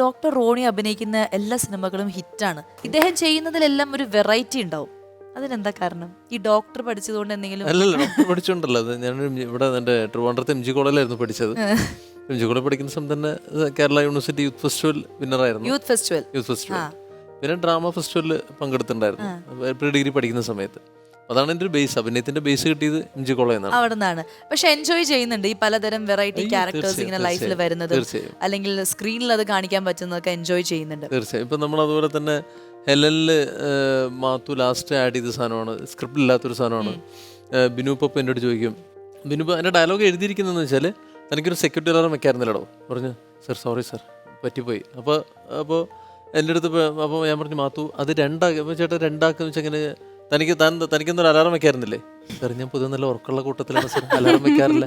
Doctor Roni അഭിനയിക്കുന്ന എല്ലാ സിനിമകളും ഹിറ്റാണ്. ഇദ്ദേഹം ചെയ്യുന്നതിലെല്ലാം ഒരു വെറൈറ്റി ഉണ്ടാവും. അതിനെന്താ കാരണം? ഈ ഡോക്ടർ പഠിച്ചതുകൊണ്ട് എന്തെങ്കിലും? അല്ലല്ല, ഡോക്ടർ പഠിച്ചോണ്ടല്ലോ. അത് ഞാൻ ഇവിടെ എൻ്റെ ട്രിവാൻഡ്രത്തെ MG കോളേജിലായിരുന്നു പഠിച്ചത്. MG കോളേജ് പഠിക്കുന്ന സമയത്ത് തന്നെ കേരള യൂണിവേഴ്സിറ്റി യൂത്ത് ഫെസ്റ്റിവൽ വിന്നറായിരുന്നു. Youth festival. പിന്നെ ഡ്രാമ ഫെസ്റ്റിവലിൽ പങ്കെടുത്തിട്ടുണ്ടായിരുന്നു പ്രീ ഡിഗ്രി പഠിക്കുന്ന സമയത്ത്. അതാണ് എൻ്റെ ഒരു ബേസ്, അഭിനയത്തിന്റെ ബേസ് കിട്ടിയത് MG കോളേജിൽ നിന്നാണ്. അവിടെ നിന്നാണ്. പക്ഷെ എൻജോയ് ചെയ്യുന്നുണ്ട് ഈ പലതരം വെറൈറ്റി ക്യാരക്ടേഴ്സ് ഇങ്ങനെ ലൈഫിൽ വരുന്നത്, അല്ലെങ്കിൽ സ്ക്രീനിൽ അത് കാണിക്കാൻ പറ്റുന്നതൊക്കെ എൻജോയ് ചെയ്യുന്നുണ്ട്. തീർച്ചയായും. ഇപ്പം നമ്മൾ അതുപോലെ തന്നെ ഹെലനിൽ മാത്തു ലാസ്റ്റ് ആഡ് ചെയ്ത സാധനമാണ്, സ്ക്രിപ്റ്റ് ഇല്ലാത്തൊരു സാധനമാണ്. ബിനു പപ്പ എന്നോട് ചോദിക്കും, ബിനു എൻ്റെ ഡയലോഗ് എഴുതിയിരിക്കുന്നതെന്ന് വെച്ചാൽ തനിക്കൊരു സെക്യൂരിറ്റി അലാറം വെക്കാറുന്നില്ലടോ. പറഞ്ഞു സർ സോറി സർ പറ്റിപ്പോയി. അപ്പോൾ എൻ്റെ അടുത്ത് അപ്പോൾ ഞാൻ പറഞ്ഞു മാത്തു അത് രണ്ടാക്കുക ചേട്ടാ, രണ്ടാക്കെന്ന് വെച്ചാൽ എങ്ങനെ തനിക്കൊന്നൊരു അലാറം വെക്കാറുന്നില്ലേ? സാർ ഞാൻ പൊതുവെ നല്ല ഉറക്കമുള്ള കൂട്ടത്തിലാണ് സർ, അലാറം വെക്കാറില്ല.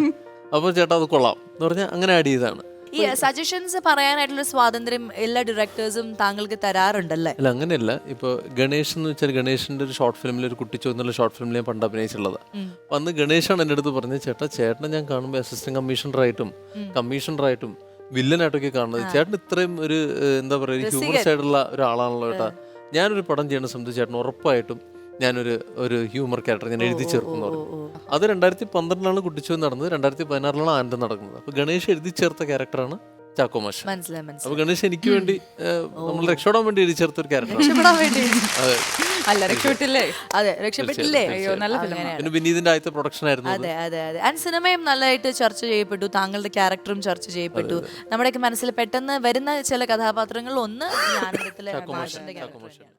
അപ്പോൾ ചേട്ടാ അത് കൊള്ളാം എന്ന് പറഞ്ഞാൽ അങ്ങനെ ആഡ് ചെയ്തതാണ്. ഈ സജഷൻസ് പറയാനായിട്ടുള്ള സ്വാതന്ത്ര്യം എല്ലാ ഡയറക്ടേഴ്സും താങ്കൾക്ക് തരാറുണ്ടല്ലേ? അല്ല അങ്ങനെയല്ല. ഇപ്പോൾ ഗണേഷ് എന്ന് വെച്ചാൽ ഗണേഷിന്റെ ഒരു ഷോർട്ട് ഫിലിമിൽ, ഒരു കുട്ടിച്ചോ എന്നുള്ള ഷോർട്ട് ഫിലിമിൽ ഞാൻ പണ്ട് അഭിനയിച്ചുള്ളതാണ്. അപ്പം അന്ന് ഗണേഷാണ് എൻ്റെ അടുത്ത് പറഞ്ഞത്, ചേട്ടനെ ഞാൻ കാണുമ്പോൾ അസിസ്റ്റന്റ് കമ്മീഷണറായിട്ടും വില്ലനായിട്ടൊക്കെ കാണുന്നത്. ചേട്ടൻ ഇത്രയും ഒരു എന്താ പറയുക ഹ്യൂമറസ് ആയിട്ടുള്ള ഒരാളാണല്ലോ ചേട്ടാ. ഞാനൊരു പടം ചെയ്യുന്ന സമയത്ത് ചേട്ടൻ ഉറപ്പായിട്ടും ഞാനൊരു ഹ്യൂമർ ക്യാരക്ടർ ഞാൻ എഴുതി ചേർക്കുന്നു പറഞ്ഞു. അത് 2012 കുട്ടിച്ചോ നടന്നത്, 2016 ആനന്ദം നടക്കുന്നത്. അപ്പൊ ഗണേഷ് എഴുതി ചേർത്ത ക്യാരക്ടറാണ് ചാക്കോ മാഷ്. അപ്പൊ ഗണേഷ് എനിക്ക് വേണ്ടി നമ്മൾ രക്ഷപ്പെടാൻ വേണ്ടി എഴുതി ചേർത്ത ഒരു ക്യാരക്ടറാണ്. പിന്നെ വിനീതിന്റെ ആദ്യത്തെ പ്രൊഡക്ഷൻ ആയിരുന്നു. അതെ അതെ അതെ. ആൻഡ് സിനിമയും നല്ലതായിട്ട് ചർച്ച ചെയ്യപ്പെട്ടു, താങ്കളുടെ ക്യാരക്ടറും ചർച്ച ചെയ്യപ്പെട്ടു. നമ്മുടെയൊക്കെ മനസ്സിൽ പെട്ടെന്ന് വരുന്ന ചില കഥാപാത്രങ്ങളിൽ ഒന്ന് ഈ ആനന്ദത്തിലെ മാഷിന്റെ ക്യാരക്ടർ.